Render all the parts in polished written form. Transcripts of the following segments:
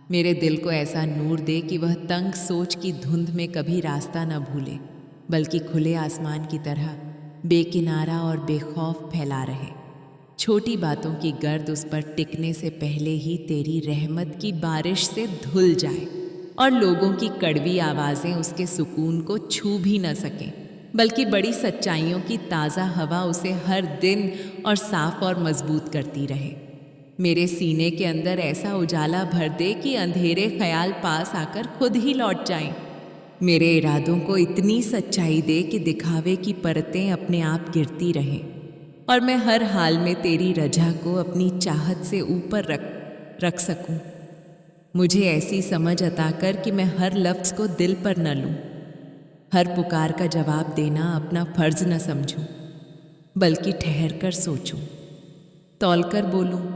मेरे दिल को ऐसा नूर दे कि वह तंग सोच की धुंध में कभी रास्ता न भूले, बल्कि खुले आसमान की तरह बेकिनारा और बेखौफ फैला रहे। छोटी बातों की गर्द उस पर टिकने से पहले ही तेरी रहमत की बारिश से धुल जाए और लोगों की कड़वी आवाज़ें उसके सुकून को छू भी न सकें, बल्कि बड़ी सच्चाइयों की ताज़ा हवा उसे हर दिन और साफ और मजबूत करती रहे। मेरे सीने के अंदर ऐसा उजाला भर दे कि अंधेरे ख्याल पास आकर खुद ही लौट जाएं। मेरे इरादों को इतनी सच्चाई दे कि दिखावे की परतें अपने आप गिरती रहें और मैं हर हाल में तेरी रजा को अपनी चाहत से ऊपर रख सकूं। मुझे ऐसी समझ अता कर कि मैं हर लफ्ज़ को दिल पर न लूं, हर पुकार का जवाब देना अपना फर्ज न समझूं, बल्कि ठहर कर सोचूं, तौल कर बोलूं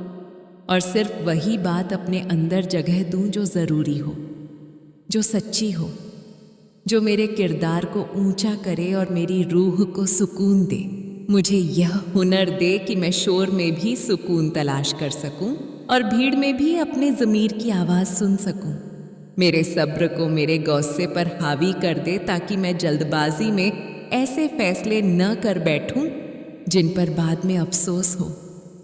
और सिर्फ वही बात अपने अंदर जगह दूं जो ज़रूरी हो, जो सच्ची हो, जो मेरे किरदार को ऊंचा करे और मेरी रूह को सुकून दे। मुझे यह हुनर दे कि मैं शोर में भी सुकून तलाश कर सकूं और भीड़ में भी अपने ज़मीर की आवाज़ सुन सकूं। मेरे सब्र को मेरे गौसे पर हावी कर दे ताकि मैं जल्दबाजी में ऐसे फैसले न कर बैठूं जिन पर बाद में अफसोस हो।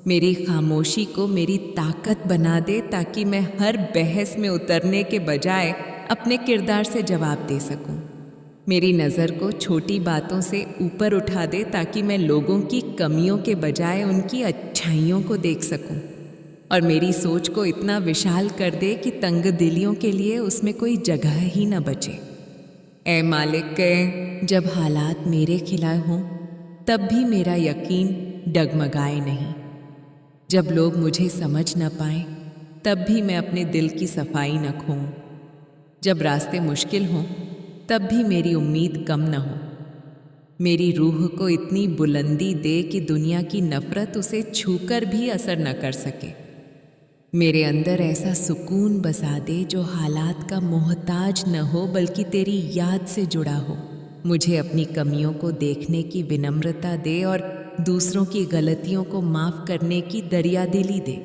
मेरी खामोशी को मेरी ताकत बना दे ताकि मैं हर बहस में उतरने के बजाय अपने किरदार से जवाब दे सकूं। मेरी नज़र को छोटी बातों से ऊपर उठा दे ताकि मैं लोगों की कमियों के बजाय उनकी अच्छाइयों को देख सकूं और मेरी सोच को इतना विशाल कर दे कि तंग दिलियों के लिए उसमें कोई जगह ही न बचे। ऐ मालिक, जब हालात मेरे खिलाफ हों तब भी मेरा यकीन डगमगाए नहीं। जब लोग मुझे समझ न पाएं तब भी मैं अपने दिल की सफाई न खोऊं। जब रास्ते मुश्किल हों तब भी मेरी उम्मीद कम न हो। मेरी रूह को इतनी बुलंदी दे कि दुनिया की नफरत उसे छूकर भी असर न कर सके। मेरे अंदर ऐसा सुकून बसा दे जो हालात का मोहताज न हो बल्कि तेरी याद से जुड़ा हो। मुझे अपनी कमियों को देखने की विनम्रता दे और दूसरों की गलतियों को माफ़ करने की दरियादिली दे।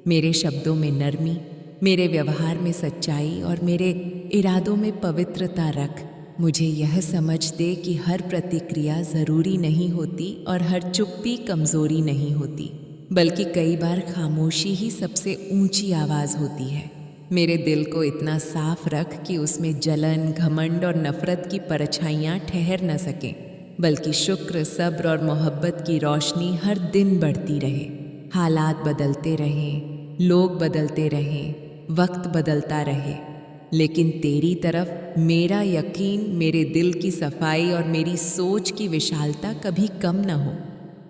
मेरे शब्दों में नरमी, मेरे व्यवहार में सच्चाई और मेरे इरादों में पवित्रता रख। मुझे यह समझ दे कि हर प्रतिक्रिया ज़रूरी नहीं होती और हर चुप्पी कमज़ोरी नहीं होती, बल्कि कई बार खामोशी ही सबसे ऊंची आवाज़ होती है। मेरे दिल को इतना साफ रख कि उसमें जलन, घमंड और नफ़रत की परछाइयाँ ठहर न सकें, बल्कि शुक्र, सब्र और मोहब्बत की रोशनी हर दिन बढ़ती रहे। हालात बदलते रहें, लोग बदलते रहें, वक्त बदलता रहे, लेकिन तेरी तरफ मेरा यकीन, मेरे दिल की सफाई और मेरी सोच की विशालता कभी कम न हो।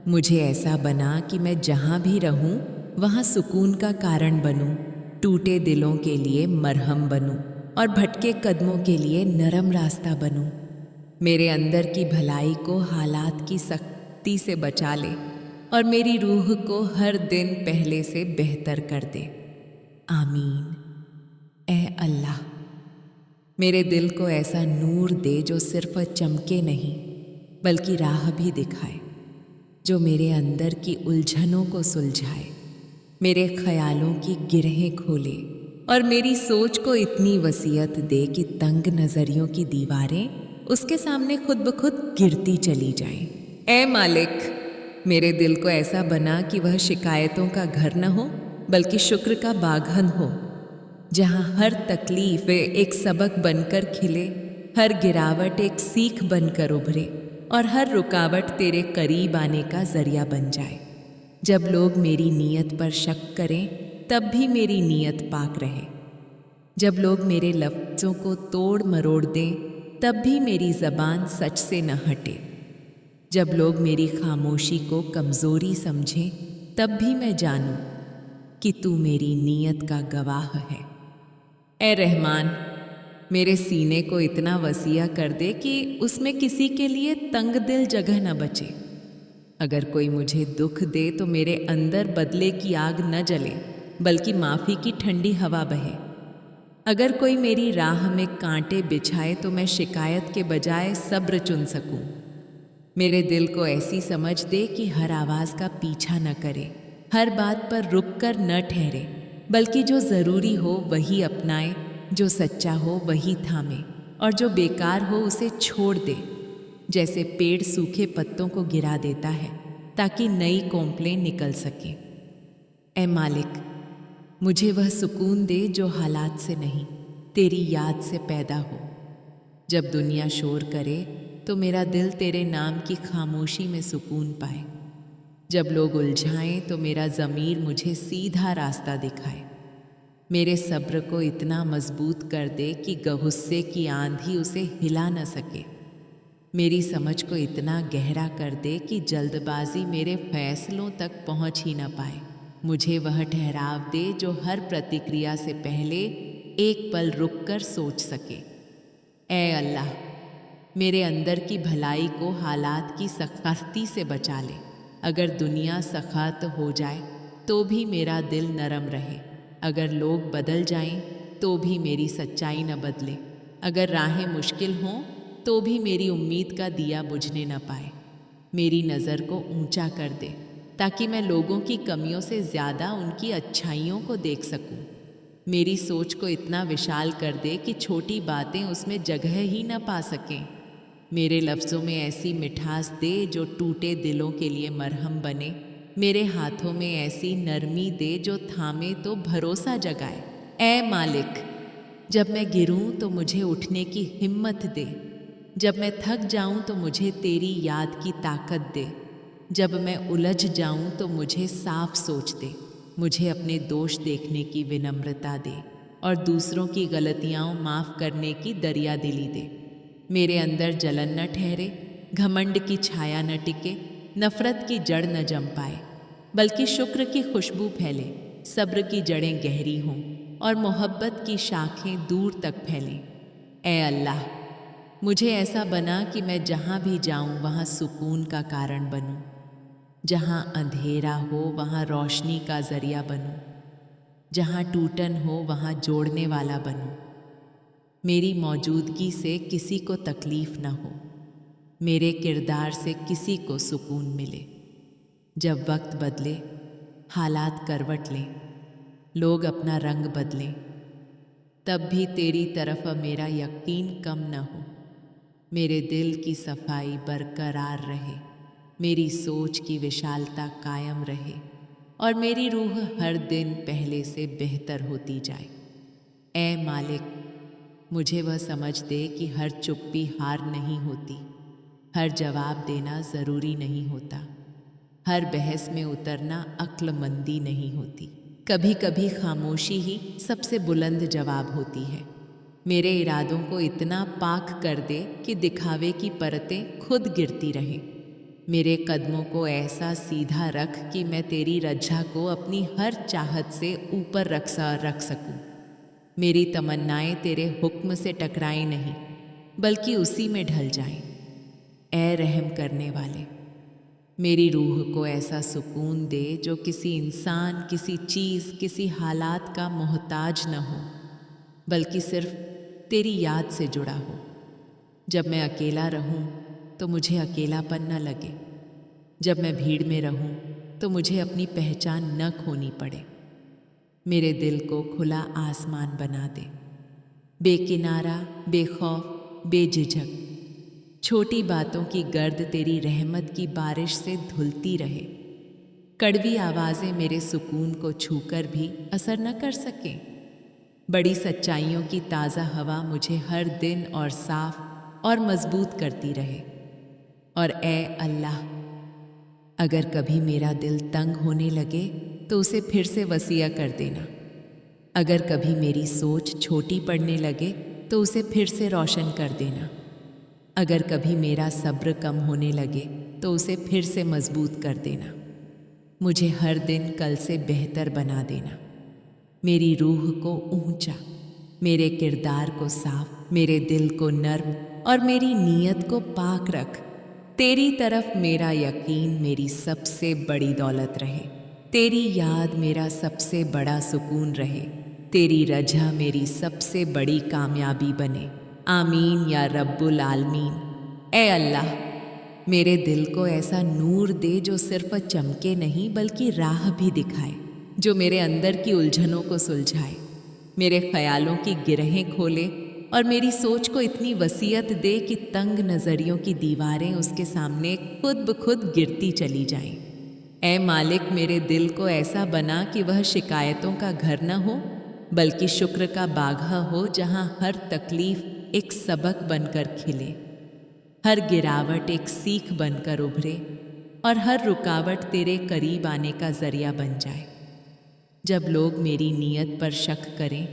मुझे ऐसा बना कि मैं जहाँ भी रहूँ वहाँ सुकून का कारण बनूँ, टूटे दिलों के लिए मरहम बनूँ और भटके कदमों के लिए नरम रास्ता बनूँ। मेरे अंदर की भलाई को हालात की सख्ती से बचा ले और मेरी रूह को हर दिन पहले से बेहतर कर दे। आमीन। ए अल्लाह, मेरे दिल को ऐसा नूर दे जो सिर्फ चमके नहीं बल्कि राह भी दिखाए, जो मेरे अंदर की उलझनों को सुलझाए, मेरे ख्यालों की गिरहें खोले और मेरी सोच को इतनी वसीयत दे कि तंग नज़रियों की दीवारें उसके सामने खुद ब खुद गिरती चली जाएं। ऐ मालिक, मेरे दिल को ऐसा बना कि वह शिकायतों का घर न हो बल्कि शुक्र का बागहन हो, जहाँ हर तकलीफ एक सबक बनकर खिले, हर गिरावट एक सीख बनकर उभरे और हर रुकावट तेरे करीब आने का जरिया बन जाए। जब लोग मेरी नीयत पर शक करें तब भी मेरी नीयत पाक रहे। जब लोग मेरे लफ्ज़ों को तोड़ मरोड़ दें तब भी मेरी ज़बान सच से न हटे। जब लोग मेरी खामोशी को कमज़ोरी समझें तब भी मैं जानूं कि तू मेरी नीयत का गवाह है। ए रहमान, मेरे सीने को इतना वसीया कर दे कि उसमें किसी के लिए तंग दिल जगह न बचे। अगर कोई मुझे दुख दे तो मेरे अंदर बदले की आग न जले बल्कि माफ़ी की ठंडी हवा बहे। अगर कोई मेरी राह में कांटे बिछाए तो मैं शिकायत के बजाय सब्र चुन सकूं। मेरे दिल को ऐसी समझ दे कि हर आवाज़ का पीछा न करे, हर बात पर रुक कर न ठहरे, बल्कि जो ज़रूरी हो वही अपनाए, जो सच्चा हो वही थामे, और जो बेकार हो उसे छोड़ दे। जैसे पेड़ सूखे पत्तों को गिरा देता है ताकि नई कोंपलें निकल सकें। ऐ मालिक, मुझे वह सुकून दे जो हालात से नहीं, तेरी याद से पैदा हो। जब दुनिया शोर करे तो मेरा दिल तेरे नाम की खामोशी में सुकून पाए। जब लोग उलझाएं तो मेरा ज़मीर मुझे सीधा रास्ता दिखाए। मेरे सब्र को इतना मजबूत कर दे कि गुस्से की आंधी उसे हिला न सके। मेरी समझ को इतना गहरा कर दे कि जल्दबाजी मेरे फैसलों तक पहुंच ही न पाए। मुझे वह ठहराव दे जो हर प्रतिक्रिया से पहले एक पल रुककर सोच सके। ऐ अल्लाह, मेरे अंदर की भलाई को हालात की सख्ती से बचा ले। अगर दुनिया सख्त हो जाए तो भी मेरा दिल नरम रहे। अगर लोग बदल जाएं तो भी मेरी सच्चाई न बदले। अगर राहें मुश्किल हों तो भी मेरी उम्मीद का दिया बुझने न पाए। मेरी नज़र को ऊंचा कर दे ताकि मैं लोगों की कमियों से ज़्यादा उनकी अच्छाइयों को देख सकूं। मेरी सोच को इतना विशाल कर दे कि छोटी बातें उसमें जगह ही न पा सकें। मेरे लफ्ज़ों में ऐसी मिठास दे जो टूटे दिलों के लिए मरहम बने। मेरे हाथों में ऐसी नरमी दे जो थामे तो भरोसा जगाए। ऐ मालिक, जब मैं गिरूं तो मुझे उठने की हिम्मत दे। जब मैं थक जाऊं तो मुझे तेरी याद की ताकत दे। जब मैं उलझ जाऊं तो मुझे साफ सोच दे। मुझे अपने दोष देखने की विनम्रता दे और दूसरों की गलतियां माफ़ करने की दरिया दिली दे। मेरे अंदर जलन न ठहरे, घमंड की छाया न टिके, नफ़रत की जड़ न जम पाए, बल्कि शुक्र की खुशबू फैले, सब्र की जड़ें गहरी हों और मोहब्बत की शाखें दूर तक फैलें। ऐ अल्लाह, मुझे ऐसा बना कि मैं जहाँ भी जाऊँ वहाँ सुकून का कारण बनूँ। जहाँ अंधेरा हो वहाँ रोशनी का जरिया बनूं। जहाँ टूटन हो वहाँ जोड़ने वाला बनूं। मेरी मौजूदगी से किसी को तकलीफ न हो। मेरे किरदार से किसी को सुकून मिले। जब वक्त बदले, हालात करवट लें, लोग अपना रंग बदलें, तब भी तेरी तरफ मेरा यकीन कम न हो। मेरे दिल की सफाई बरकरार रहे, मेरी सोच की विशालता कायम रहे और मेरी रूह हर दिन पहले से बेहतर होती जाए। ऐ मालिक, मुझे वह समझ दे कि हर चुप्पी हार नहीं होती, हर जवाब देना ज़रूरी नहीं होता, हर बहस में उतरना अक्लमंदी नहीं होती। कभी कभी खामोशी ही सबसे बुलंद जवाब होती है। मेरे इरादों को इतना पाक कर दे कि दिखावे की परतें खुद गिरती रहें। मेरे कदमों को ऐसा सीधा रख कि मैं तेरी रज्जा को अपनी हर चाहत से ऊपर रख सकूं। मेरी तमन्नाएं तेरे हुक्म से टकराएं नहीं, बल्कि उसी में ढल जाएं। ऐ रहम करने वाले, मेरी रूह को ऐसा सुकून दे जो किसी इंसान, किसी चीज़, किसी हालात का मोहताज न हो, बल्कि सिर्फ तेरी याद से जुड़ा हो। जब मैं अकेला रहूं तो मुझे अकेलापन न लगे। जब मैं भीड़ में रहूं तो मुझे अपनी पहचान न खोनी पड़े। मेरे दिल को खुला आसमान बना दे, बेकिनारा, बेखौफ, बेझिझक। छोटी बातों की गर्द तेरी रहमत की बारिश से धुलती रहे। कड़वी आवाज़ें मेरे सुकून को छूकर भी असर न कर सकें। बड़ी सच्चाइयों की ताज़ा हवा मुझे हर दिन और साफ और मजबूत करती रहे। और ऐ अल्लाह, अगर कभी मेरा दिल तंग होने लगे तो उसे फिर से वसीया कर देना। अगर कभी मेरी सोच छोटी पड़ने लगे तो उसे फिर से रोशन कर देना। अगर कभी मेरा सब्र कम होने लगे तो उसे फिर से मजबूत कर देना। मुझे हर दिन कल से बेहतर बना देना। मेरी रूह को ऊंचा, मेरे किरदार को साफ, मेरे दिल को नर्म और मेरी नीयत को पाक रख। तेरी तरफ मेरा यकीन मेरी सबसे बड़ी दौलत रहे। तेरी याद मेरा सबसे बड़ा सुकून रहे। तेरी रजा मेरी सबसे बड़ी कामयाबी बने। आमीन या रब्बुल आलमीन। ऐ अल्लाह, मेरे दिल को ऐसा नूर दे जो सिर्फ चमके नहीं बल्कि राह भी दिखाए। जो मेरे अंदर की उलझनों को सुलझाए, मेरे ख्यालों की गिरहें खोले और मेरी सोच को इतनी वसीयत दे कि तंग नज़रियों की दीवारें उसके सामने खुद ब खुद गिरती चली जाएं। ऐ मालिक, मेरे दिल को ऐसा बना कि वह शिकायतों का घर न हो बल्कि शुक्र का बागा हो, जहां हर तकलीफ एक सबक बनकर खिले, हर गिरावट एक सीख बनकर उभरे और हर रुकावट तेरे करीब आने का जरिया बन जाए। जब लोग मेरी नीयत पर शक करें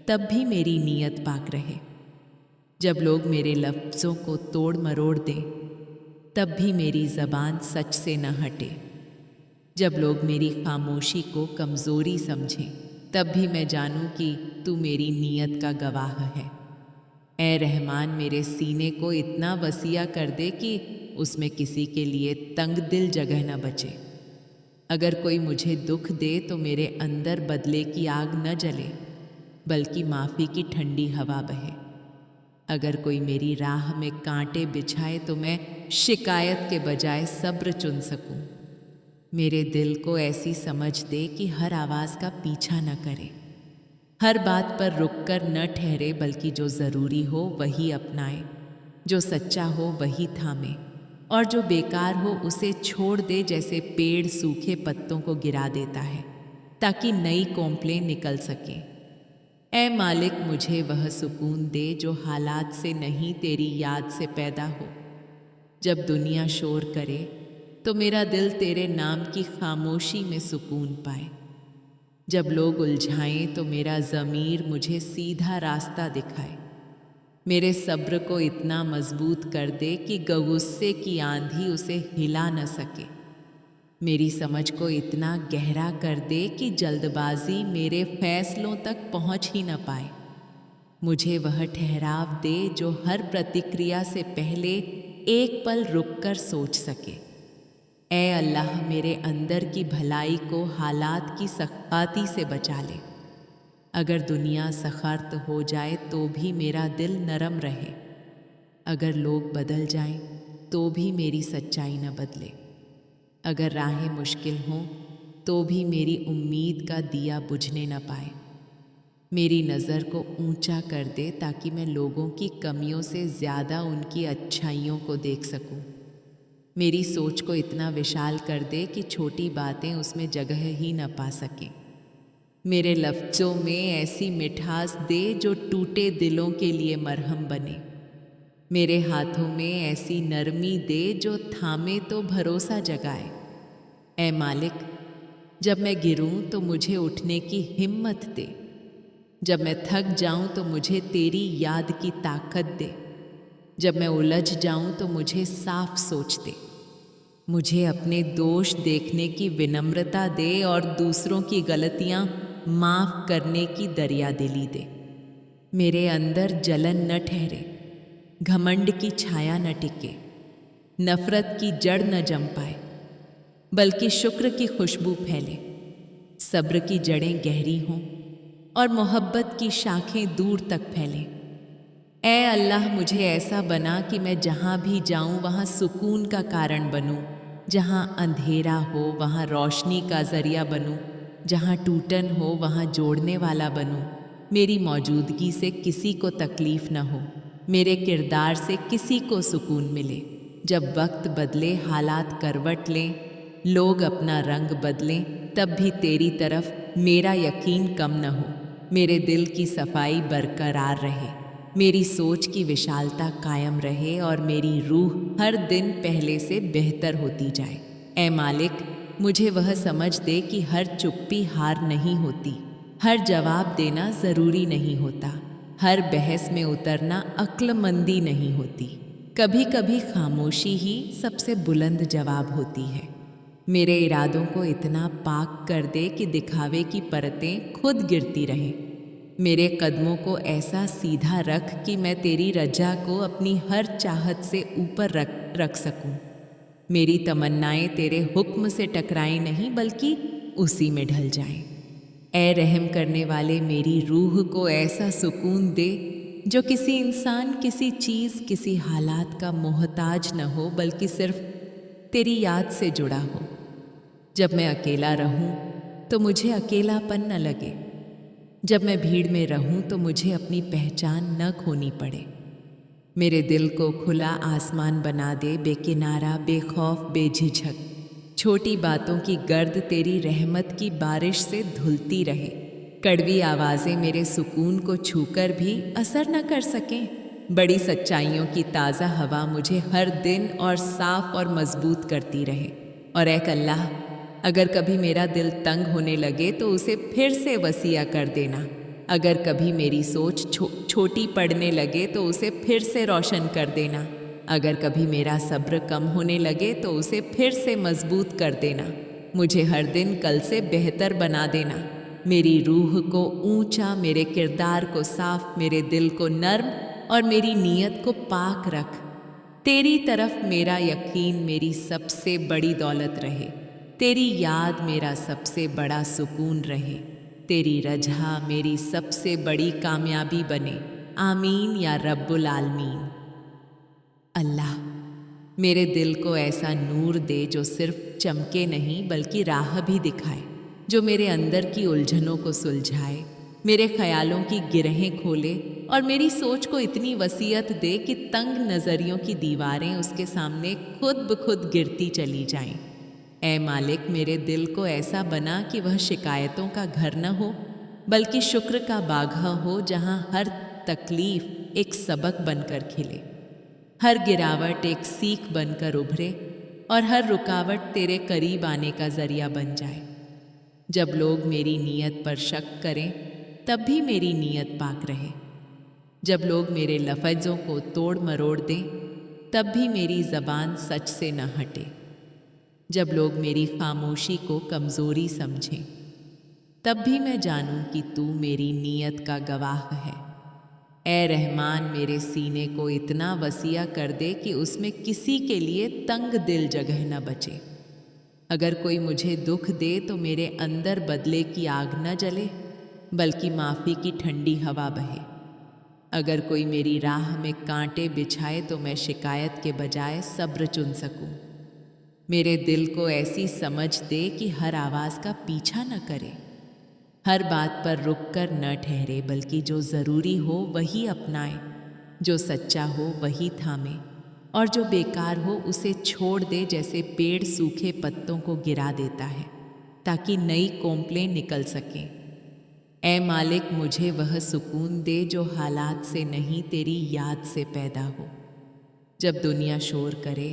तब भी मेरी नीयत पाक रहे। जब लोग मेरे लफ्ज़ों को तोड़ मरोड़ दें तब भी मेरी ज़बान सच से न हटे। जब लोग मेरी खामोशी को कमज़ोरी समझें तब भी मैं जानूं कि तू मेरी नीयत का गवाह है। ऐ रहमान, मेरे सीने को इतना वसीया कर दे कि उसमें किसी के लिए तंग दिल जगह न बचे। अगर कोई मुझे दुख दे तो मेरे अंदर बदले की आग न जले बल्कि माफ़ी की ठंडी हवा बहे। अगर कोई मेरी राह में कांटे बिछाए तो मैं शिकायत के बजाय सब्र चुन सकूं। मेरे दिल को ऐसी समझ दे कि हर आवाज़ का पीछा न करे, हर बात पर रुककर न ठहरे बल्कि जो ज़रूरी हो वही अपनाए, जो सच्चा हो वही थामे और जो बेकार हो उसे छोड़ दे, जैसे पेड़ सूखे पत्तों को गिरा देता है ताकि नई कोंपलें निकल सकें। ऐ मालिक, मुझे वह सुकून दे जो हालात से नहीं तेरी याद से पैदा हो। जब दुनिया शोर करे तो मेरा दिल तेरे नाम की खामोशी में सुकून पाए। जब लोग उलझाएं तो मेरा ज़मीर मुझे सीधा रास्ता दिखाए। मेरे सब्र को इतना मजबूत कर दे कि गुस्से की आंधी उसे हिला न सके। मेरी समझ को इतना गहरा कर दे कि जल्दबाजी मेरे फैसलों तक पहुंच ही न पाए। मुझे वह ठहराव दे जो हर प्रतिक्रिया से पहले एक पल रुककर सोच सके। ऐ अल्लाह, मेरे अंदर की भलाई को हालात की सख्ताती से बचा ले। अगर दुनिया सख्त हो जाए तो भी मेरा दिल नरम रहे। अगर लोग बदल जाएं तो भी मेरी सच्चाई न बदले। अगर राहें मुश्किल हों तो भी मेरी उम्मीद का दिया बुझने न पाए। मेरी नज़र को ऊंचा कर दे ताकि मैं लोगों की कमियों से ज़्यादा उनकी अच्छाइयों को देख सकूं। मेरी सोच को इतना विशाल कर दे कि छोटी बातें उसमें जगह ही न पा सकें। मेरे लफ्ज़ों में ऐसी मिठास दे जो टूटे दिलों के लिए मरहम बने। मेरे हाथों में ऐसी नरमी दे जो थामे तो भरोसा जगाए। ऐ मालिक, जब मैं गिरूं तो मुझे उठने की हिम्मत दे। जब मैं थक जाऊं तो मुझे तेरी याद की ताकत दे। जब मैं उलझ जाऊं तो मुझे साफ सोच दे। मुझे अपने दोष देखने की विनम्रता दे और दूसरों की गलतियां माफ करने की दरियादिली दे। मेरे अंदर जलन न ठहरे, घमंड की छाया न टिके, नफरत की जड़ न जम पाए, बल्कि शुक्र की खुशबू फैले, सब्र की जड़ें गहरी हों और मोहब्बत की शाखें दूर तक फैलें। ऐ अल्लाह, मुझे ऐसा बना कि मैं जहाँ भी जाऊँ वहाँ सुकून का कारण बनूँ, जहाँ अंधेरा हो वहाँ रोशनी का जरिया बनूँ, जहाँ टूटन हो वहाँ जोड़ने वाला बनूँ। मेरी मौजूदगी से किसी को तकलीफ न हो, मेरे किरदार से किसी को सुकून मिले। जब वक्त बदले, हालात करवट लें, लोग अपना रंग बदलें, तब भी तेरी तरफ मेरा यकीन कम न हो। मेरे दिल की सफाई बरकरार रहे, मेरी सोच की विशालता कायम रहे और मेरी रूह हर दिन पहले से बेहतर होती जाए। ऐ मालिक, मुझे वह समझ दे कि हर चुप्पी हार नहीं होती, हर जवाब देना ज़रूरी नहीं होता, हर बहस में उतरना अक्लमंदी नहीं होती। कभी कभी खामोशी ही सबसे बुलंद जवाब होती है। मेरे इरादों को इतना पाक कर दे कि दिखावे की परतें खुद गिरती रहें। मेरे कदमों को ऐसा सीधा रख कि मैं तेरी रजा को अपनी हर चाहत से ऊपर रख सकूं। मेरी तमन्नाएं तेरे हुक्म से टकराएं नहीं बल्कि उसी में ढल जाएं। ऐ रहम करने वाले, मेरी रूह को ऐसा सुकून दे जो किसी इंसान, किसी चीज़, किसी हालात का मोहताज न हो बल्कि सिर्फ तेरी याद से जुड़ा हो। जब मैं अकेला रहूं तो मुझे अकेलापन न लगे। जब मैं भीड़ में रहूं तो मुझे अपनी पहचान न खोनी पड़े। मेरे दिल को खुला आसमान बना दे, बेकिनारा, बेखौफ, बेझिझक। छोटी बातों की गर्द तेरी रहमत की बारिश से धुलती रहे। कड़वी आवाज़ें मेरे सुकून को छूकर भी असर न कर सकें। बड़ी सच्चाइयों की ताज़ा हवा मुझे हर दिन और साफ और मजबूत करती रहे। और एक अल्लाह, अगर कभी मेरा दिल तंग होने लगे तो उसे फिर से वसीया कर देना। अगर कभी मेरी सोच छोटी पड़ने लगे तो उसे फिर से रोशन कर देना। अगर कभी मेरा सब्र कम होने लगे तो उसे फिर से मजबूत कर देना। मुझे हर दिन कल से बेहतर बना देना। मेरी रूह को ऊंचा, मेरे किरदार को साफ, मेरे दिल को नर्म और मेरी नीयत को पाक रख। तेरी तरफ मेरा यकीन मेरी सबसे बड़ी दौलत रहे। तेरी याद मेरा सबसे बड़ा सुकून रहे। तेरी रज़ा मेरी सबसे बड़ी कामयाबी बने। आमीन या रब्बुल आलमीन। अल्लाह, मेरे दिल को ऐसा नूर दे जो सिर्फ चमके नहीं बल्कि राह भी दिखाए, जो मेरे अंदर की उलझनों को सुलझाए, मेरे ख्यालों की गिरहें खोले और मेरी सोच को इतनी वसीयत दे कि तंग नज़रियों की दीवारें उसके सामने खुद ब खुद गिरती चली जाएं। ऐ मालिक, मेरे दिल को ऐसा बना कि वह शिकायतों का घर न हो बल्कि शुक्र का बाग़ हो, जहाँ हर तकलीफ एक सबक बनकर खिले, हर गिरावट एक सीख बनकर उभरे और हर रुकावट तेरे करीब आने का जरिया बन जाए। जब लोग मेरी नीयत पर शक करें तब भी मेरी नीयत पाक रहे। जब लोग मेरे लफ्ज़ों को तोड़ मरोड़ दें तब भी मेरी ज़बान सच से न हटे। जब लोग मेरी खामोशी को कमज़ोरी समझें तब भी मैं जानूं कि तू मेरी नीयत का गवाह है। ए रहमान, मेरे सीने को इतना वसीया कर दे कि उसमें किसी के लिए तंग दिल जगह न बचे। अगर कोई मुझे दुख दे तो मेरे अंदर बदले की आग न जले बल्कि माफ़ी की ठंडी हवा बहे। अगर कोई मेरी राह में कांटे बिछाए तो मैं शिकायत के बजाय सब्र चुन सकूं। मेरे दिल को ऐसी समझ दे कि हर आवाज़ का पीछा न करे, हर बात पर रुक कर न ठहरे बल्कि जो ज़रूरी हो वही अपनाए, जो सच्चा हो वही थामे और जो बेकार हो उसे छोड़ दे, जैसे पेड़ सूखे पत्तों को गिरा देता है ताकि नई कोंपलें निकल सकें। ऐ मालिक, मुझे वह सुकून दे जो हालात से नहीं तेरी याद से पैदा हो। जब दुनिया शोर करे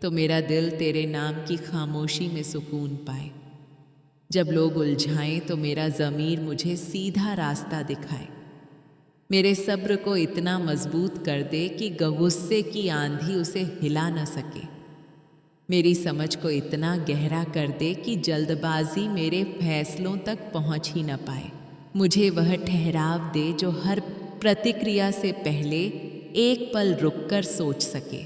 तो मेरा दिल तेरे नाम की खामोशी में सुकून पाए। जब लोग उलझाएं तो मेरा ज़मीर मुझे सीधा रास्ता दिखाए। मेरे सब्र को इतना मजबूत कर दे कि गुस्से की आंधी उसे हिला न सके। मेरी समझ को इतना गहरा कर दे कि जल्दबाजी मेरे फैसलों तक पहुंच ही न पाए। मुझे वह ठहराव दे जो हर प्रतिक्रिया से पहले एक पल रुककर सोच सके।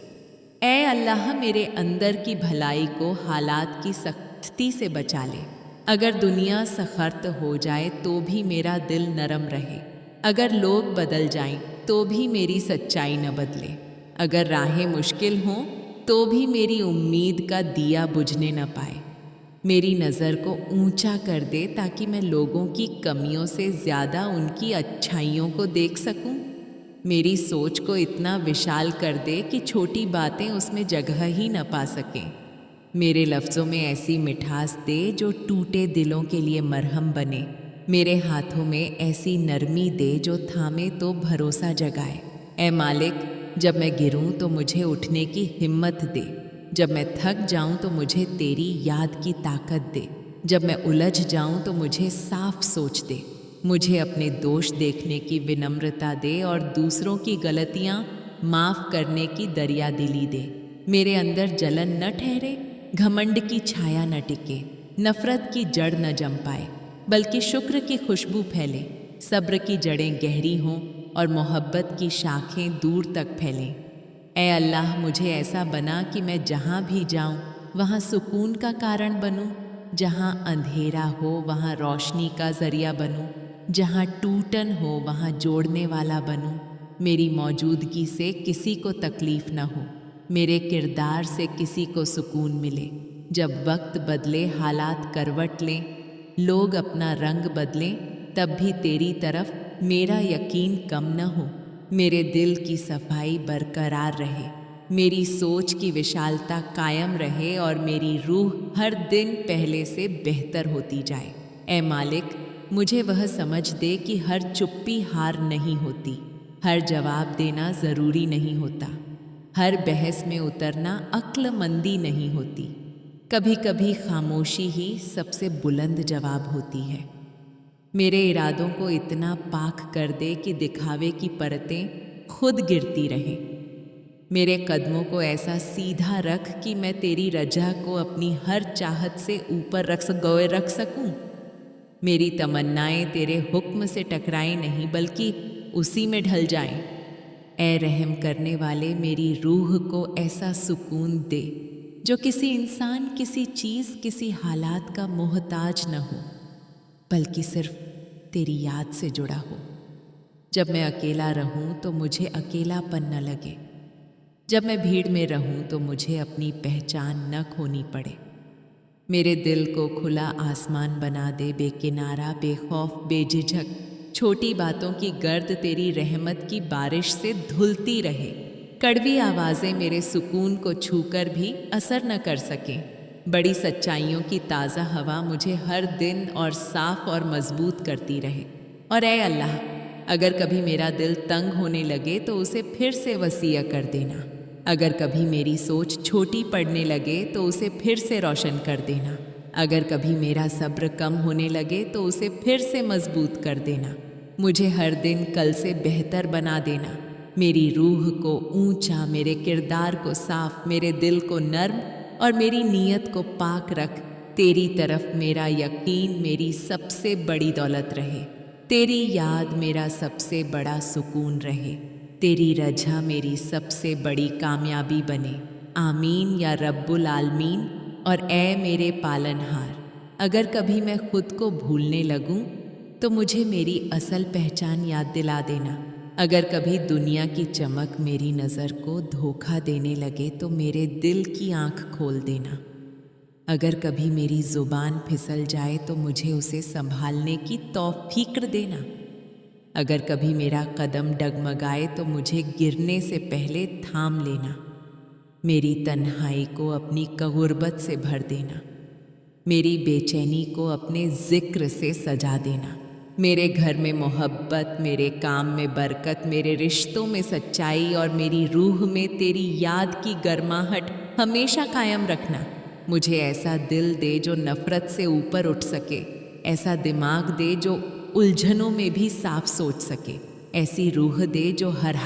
ऐ अल्लाह, मेरे अंदर की भलाई को हालात की सख्ती से बचा ले। अगर दुनिया सख्त हो जाए तो भी मेरा दिल नरम रहे। अगर लोग बदल जाएं तो भी मेरी सच्चाई न बदले। अगर राहें मुश्किल हों तो भी मेरी उम्मीद का दिया बुझने न पाए। मेरी नज़र को ऊंचा कर दे ताकि मैं लोगों की कमियों से ज़्यादा उनकी अच्छाइयों को देख सकूं। मेरी सोच को इतना विशाल कर दे कि छोटी बातें उसमें जगह ही न पा सकें। मेरे लफ्ज़ों में ऐसी मिठास दे जो टूटे दिलों के लिए मरहम बने। मेरे हाथों में ऐसी नरमी दे जो थामे तो भरोसा जगाए। ऐ मालिक, जब मैं गिरूं तो मुझे उठने की हिम्मत दे। जब मैं थक जाऊं तो मुझे तेरी याद की ताकत दे। जब मैं उलझ जाऊं तो मुझे साफ सोच दे। मुझे अपने दोष देखने की विनम्रता दे और दूसरों की गलतियां माफ़ करने की दरिया दिली दे। मेरे अंदर जलन न ठहरे, घमंड की छाया न टिके, नफ़रत की जड़ न जम पाए बल्कि शुक्र की खुशबू फैले, सब्र की जड़ें गहरी हों और मोहब्बत की शाखें दूर तक फैलें। ऐ अल्लाह, मुझे ऐसा बना कि मैं जहाँ भी जाऊँ वहाँ सुकून का कारण बनूँ, जहाँ अंधेरा हो वहाँ रोशनी का ज़रिया बनूँ, जहाँ टूटन हो वहाँ जोड़ने वाला बनूँ। मेरी मौजूदगी से किसी को तकलीफ़ न हो, मेरे किरदार से किसी को सुकून मिले। जब वक्त बदले, हालात करवट लें, लोग अपना रंग बदलें तब भी तेरी तरफ मेरा यकीन कम न हो। मेरे दिल की सफाई बरकरार रहे, मेरी सोच की विशालता कायम रहे और मेरी रूह हर दिन पहले से बेहतर होती जाए। ऐ मालिक, मुझे वह समझ दे कि हर चुप्पी हार नहीं होती, हर जवाब देना ज़रूरी नहीं होता, हर बहस में उतरना अक्लमंदी नहीं होती। कभी कभी खामोशी ही सबसे बुलंद जवाब होती है। मेरे इरादों को इतना पाक कर दे कि दिखावे की परतें खुद गिरती रहें। मेरे कदमों को ऐसा सीधा रख कि मैं तेरी रजा को अपनी हर चाहत से ऊपर रख सकूं। मेरी तमन्नाएं तेरे हुक्म से टकराएं नहीं बल्कि उसी में ढल जाएं। ऐ रहम करने वाले, मेरी रूह को ऐसा सुकून दे जो किसी इंसान, किसी चीज़, किसी हालात का मोहताज न हो, बल्कि सिर्फ तेरी याद से जुड़ा हो। जब मैं अकेला रहूं तो मुझे अकेलापन न लगे, जब मैं भीड़ में रहूं तो मुझे अपनी पहचान न खोनी पड़े। मेरे दिल को खुला आसमान बना दे, बेकिनारा, बेखौफ, बेझिझक। छोटी बातों की गर्द तेरी रहमत की बारिश से धुलती रहे। कड़वी आवाज़ें मेरे सुकून को छूकर भी असर न कर सकें। बड़ी सच्चाइयों की ताज़ा हवा मुझे हर दिन और साफ और मजबूत करती रहे। और ऐ अल्लाह, अगर कभी मेरा दिल तंग होने लगे तो उसे फिर से वसीया कर देना। अगर कभी मेरी सोच छोटी पड़ने लगे तो उसे फिर से रोशन कर देना। अगर कभी मेरा सब्र कम होने लगे तो उसे फिर से मजबूत कर देना। मुझे हर दिन कल से बेहतर बना देना। मेरी रूह को ऊंचा, मेरे किरदार को साफ, मेरे दिल को नर्म और मेरी नीयत को पाक रख। तेरी तरफ मेरा यकीन मेरी सबसे बड़ी दौलत रहे, तेरी याद मेरा सबसे बड़ा सुकून रहे, तेरी रजा मेरी सबसे बड़ी कामयाबी बने। आमीन या रब्बुल आलमीन। और ऐ मेरे पालनहार, अगर कभी मैं खुद को भूलने लगूं तो मुझे मेरी असल पहचान याद दिला देना। अगर कभी दुनिया की चमक मेरी नज़र को धोखा देने लगे तो मेरे दिल की आंख खोल देना। अगर कभी मेरी ज़ुबान फिसल जाए तो मुझे उसे संभालने की तौफीक देना। अगर कभी मेरा कदम डगमगाए तो मुझे गिरने से पहले थाम लेना। मेरी तन्हाई को अपनी गुर्बत से भर देना। मेरी बेचैनी को अपने जिक्र से सजा देना। मेरे घर में मोहब्बत, मेरे काम में बरकत, मेरे रिश्तों में सच्चाई और मेरी रूह में तेरी याद की गर्माहट हमेशा कायम रखना। मुझे ऐसा दिल दे जो नफरत से ऊपर उठ सके, ऐसा दिमाग दे जो उलझनों में भी साफ सोच सके, ऐसी रूह दे जो हर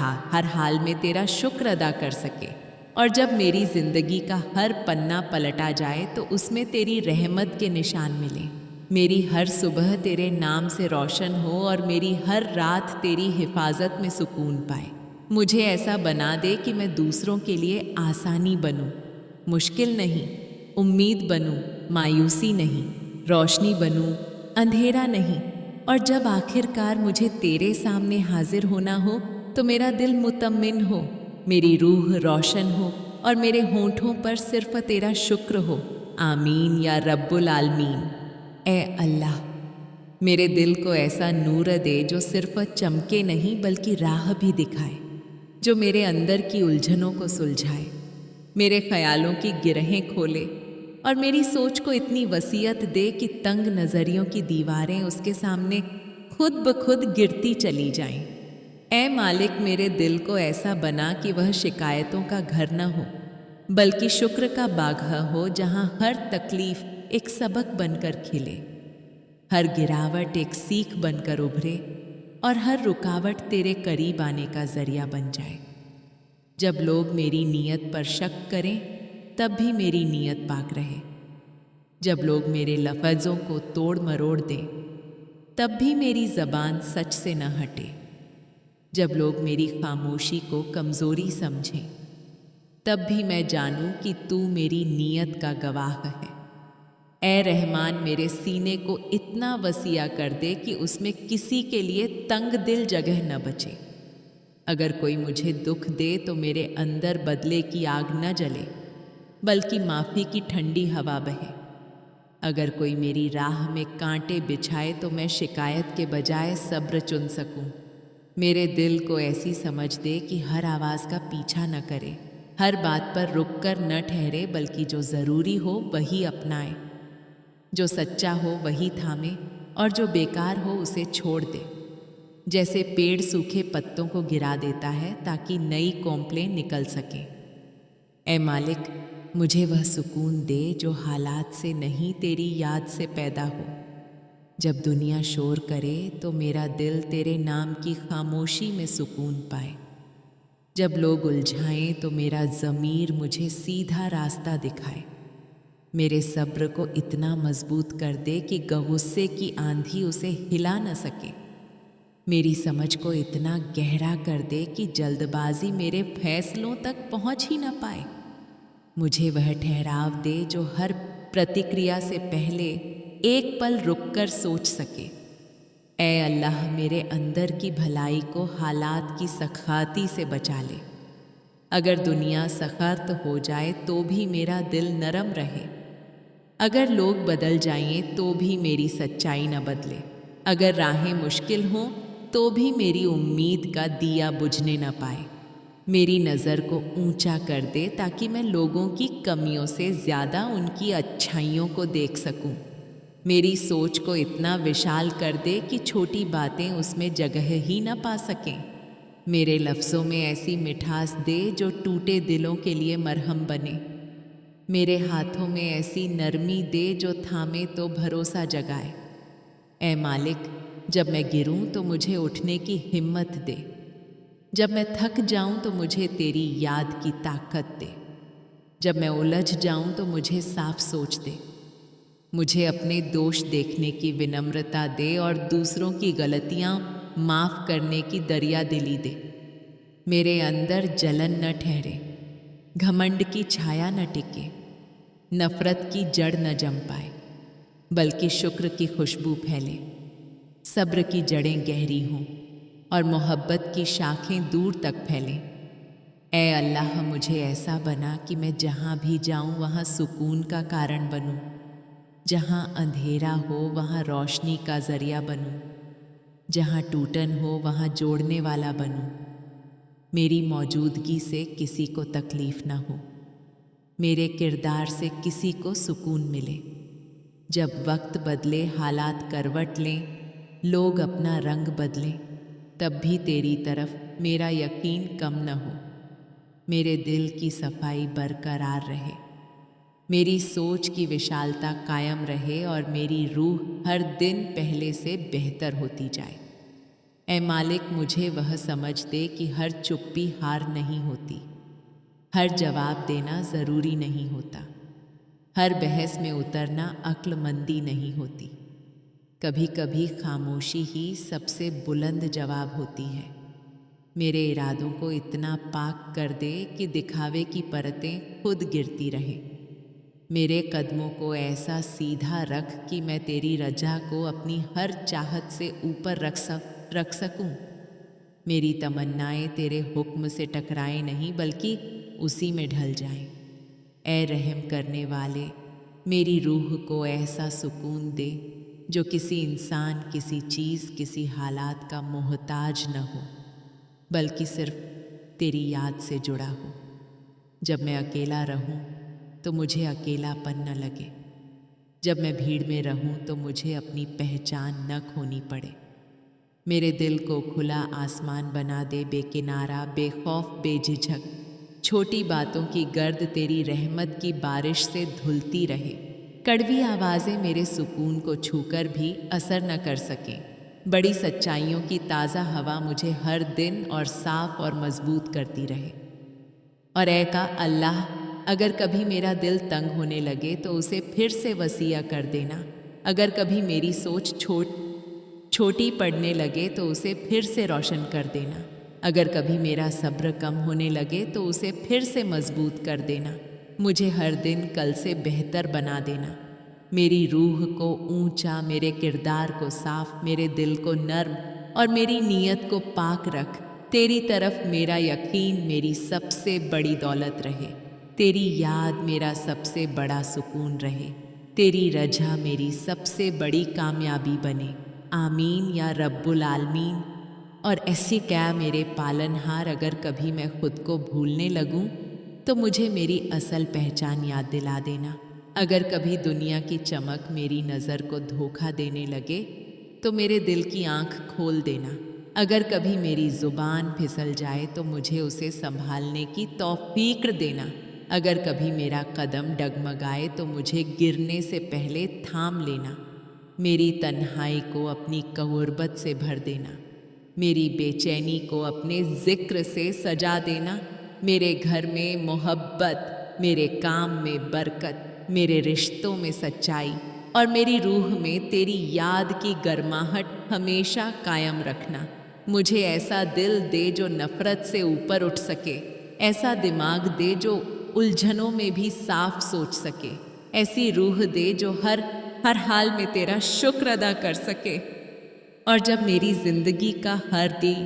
हाल में तेरा शुक्र अदा कर सके। और जब मेरी जिंदगी का हर पन्ना पलटा जाए तो उसमें तेरी रहमत के निशान मिले। मेरी हर सुबह तेरे नाम से रोशन हो और मेरी हर रात तेरी हिफाजत में सुकून पाए। मुझे ऐसा बना दे कि मैं दूसरों के लिए आसानी बनूं, मुश्किल नहीं, उम्मीद बनूं, मायूसी नहीं, रोशनी बनूं, अंधेरा नहीं। और जब आखिरकार मुझे तेरे सामने हाजिर होना हो तो मेरा दिल मुतमिन हो, मेरी रूह रोशन हो और मेरे होंठों पर सिर्फ तेरा शुक्र हो। आमीन या रब्बुल आलमीन। ए अल्लाह, मेरे दिल को ऐसा नूर दे जो सिर्फ चमके नहीं बल्कि राह भी दिखाए, जो मेरे अंदर की उलझनों को सुलझाए, मेरे ख्यालों की गिरहें खोले और मेरी सोच को इतनी वसीयत दे कि तंग नज़रियों की दीवारें उसके सामने खुद ब खुद गिरती चली जाएं। ऐ मालिक, मेरे दिल को ऐसा बना कि वह शिकायतों का घर न हो बल्कि शुक्र का बाग़ हो, जहाँ हर तकलीफ एक सबक बनकर खिले, हर गिरावट एक सीख बनकर उभरे और हर रुकावट तेरे करीब आने का जरिया बन जाए। जब लोग मेरी नीयत पर शक करें तब भी मेरी नीयत पाक रहे। जब लोग मेरे लफ्ज़ों को तोड़ मरोड़ दें तब भी मेरी ज़बान सच से न हटे। जब लोग मेरी खामोशी को कमज़ोरी समझें तब भी मैं जानूं कि तू मेरी नीयत का गवाह है। ऐ रहमान, मेरे सीने को इतना वसीया कर दे कि उसमें किसी के लिए तंग दिल जगह न बचे। अगर कोई मुझे दुख दे तो मेरे अंदर बदले की आग न जले बल्कि माफ़ी की ठंडी हवा बहे। अगर कोई मेरी राह में कांटे बिछाए तो मैं शिकायत के बजाय सब्र चुन सकूं। मेरे दिल को ऐसी समझ दे कि हर आवाज़ का पीछा न करे, हर बात पर रुककर न ठहरे, बल्कि जो ज़रूरी हो वही अपनाए, जो सच्चा हो वही थामे और जो बेकार हो उसे छोड़ दे। जैसे पेड़ सूखे पत्तों को गिरा देता है ताकि नई कोंपलें निकल सकें। ऐ मालिक, मुझे वह सुकून दे जो हालात से नहीं तेरी याद से पैदा हो। जब दुनिया शोर करे तो मेरा दिल तेरे नाम की खामोशी में सुकून पाए। जब लोग उलझाएं तो मेरा ज़मीर मुझे सीधा रास्ता दिखाए। मेरे सब्र को इतना मजबूत कर दे कि गुस्से की आंधी उसे हिला न सके। मेरी समझ को इतना गहरा कर दे कि जल्दबाजी मेरे फैसलों तक पहुंच ही न पाए। मुझे वह ठहराव दे जो हर प्रतिक्रिया से पहले एक पल रुककर सोच सके। ऐ अल्लाह, मेरे अंदर की भलाई को हालात की सखाती से बचा ले। अगर दुनिया सख्त हो जाए तो भी मेरा दिल नरम रहे। अगर लोग बदल जाएं तो भी मेरी सच्चाई न बदले। अगर राहें मुश्किल हों तो भी मेरी उम्मीद का दिया बुझने न पाए। मेरी नज़र को ऊंचा कर दे ताकि मैं लोगों की कमियों से ज़्यादा उनकी अच्छाइयों को देख सकूं। मेरी सोच को इतना विशाल कर दे कि छोटी बातें उसमें जगह ही न पा सकें। मेरे लफ्ज़ों में ऐसी मिठास दे जो टूटे दिलों के लिए मरहम बने। मेरे हाथों में ऐसी नरमी दे जो थामे तो भरोसा जगाए। ऐ मालिक, जब मैं गिरूं तो मुझे उठने की हिम्मत दे। जब मैं थक जाऊं तो मुझे तेरी याद की ताकत दे। जब मैं उलझ जाऊं तो मुझे साफ सोच दे। मुझे अपने दोष देखने की विनम्रता दे और दूसरों की गलतियां माफ करने की दरिया दिली दे। मेरे अंदर जलन न ठहरे, घमंड की छाया न टिके, नफरत की जड़ न जम पाए, बल्कि शुक्र की खुशबू फैले, सब्र की जड़ें गहरी हों और मोहब्बत की शाखें दूर तक फैलें। ऐ अल्लाह, मुझे ऐसा बना कि मैं जहाँ भी जाऊँ वहाँ सुकून का कारण बनूँ, जहाँ अंधेरा हो वहाँ रोशनी का जरिया बनूँ, जहाँ टूटन हो वहाँ जोड़ने वाला बनूँ। मेरी मौजूदगी से किसी को तकलीफ ना हो, मेरे किरदार से किसी को सुकून मिले। जब वक्त बदले, हालात करवट लें, लोग अपना रंग बदलें, तब भी तेरी तरफ मेरा यकीन कम न हो। मेरे दिल की सफाई बरकरार रहे, मेरी सोच की विशालता कायम रहे और मेरी रूह हर दिन पहले से बेहतर होती जाए। ऐ मालिक, मुझे वह समझ दे कि हर चुप्पी हार नहीं होती, हर जवाब देना ज़रूरी नहीं होता, हर बहस में उतरना अक्लमंदी नहीं होती। कभी कभी खामोशी ही सबसे बुलंद जवाब होती है। मेरे इरादों को इतना पाक कर दे कि दिखावे की परतें खुद गिरती रहें। मेरे कदमों को ऐसा सीधा रख कि मैं तेरी रजा को अपनी हर चाहत से ऊपर रख सकूं। मेरी तमन्नाएं तेरे हुक्म से टकराएं नहीं, बल्कि उसी में ढल जाएं। ऐ रहम करने वाले, मेरी रूह को ऐसा सुकून दे जो किसी इंसान, किसी चीज़, किसी हालात का मोहताज न हो, बल्कि सिर्फ तेरी याद से जुड़ा हो। जब मैं अकेला रहूं तो मुझे अकेलापन न लगे। जब मैं भीड़ में रहूं तो मुझे अपनी पहचान न खोनी पड़े। मेरे दिल को खुला आसमान बना दे, बेकिनारा, बेखौफ, बेझिझक। छोटी बातों की गर्द तेरी रहमत की बारिश से धुलती रहे। कड़वी आवाज़ें मेरे सुकून को छूकर भी असर न कर सकें। बड़ी सच्चाइयों की ताज़ा हवा मुझे हर दिन और साफ और मजबूत करती रहे। और ऐ का अल्लाह, अगर कभी मेरा दिल तंग होने लगे तो उसे फिर से वसीया कर देना। अगर कभी मेरी सोच छोटी पड़ने लगे तो उसे फिर से रोशन कर देना। अगर कभी मेरा सब्र कम होने लगे तो उसे फिर से मजबूत कर देना। मुझे हर दिन कल से बेहतर बना देना। मेरी रूह को ऊंचा, मेरे किरदार को साफ, मेरे दिल को नर्म और मेरी नीयत को पाक रख। तेरी तरफ मेरा यकीन मेरी सबसे बड़ी दौलत रहे। तेरी याद मेरा सबसे बड़ा सुकून रहे। तेरी रजा मेरी सबसे बड़ी कामयाबी बने, आमीन या रब्बुल आलमीन। और ऐसे क्या मेरे पालनहार, अगर कभी मैं खुद को भूलने लगूं तो मुझे मेरी असल पहचान याद दिला देना। अगर कभी दुनिया की चमक मेरी नज़र को धोखा देने लगे तो मेरे दिल की आंख खोल देना। अगर कभी मेरी ज़ुबान फिसल जाए तो मुझे उसे संभालने की तौफीक देना। अगर कभी मेरा कदम डगमगाए तो मुझे गिरने से पहले थाम लेना। मेरी तन्हाई को अपनी क़ुर्बत से भर देना। मेरी बेचैनी को अपने ज़िक्र से सजा देना। मेरे घर में मोहब्बत, मेरे काम में बरकत, मेरे रिश्तों में सच्चाई और मेरी रूह में तेरी याद की गर्माहट हमेशा कायम रखना। मुझे ऐसा दिल दे जो नफ़रत से ऊपर उठ सके, ऐसा दिमाग दे जो उलझनों में भी साफ सोच सके, ऐसी रूह दे जो हर हाल में तेरा शुक्र अदा कर सके। और जब मेरी जिंदगी का हर दिन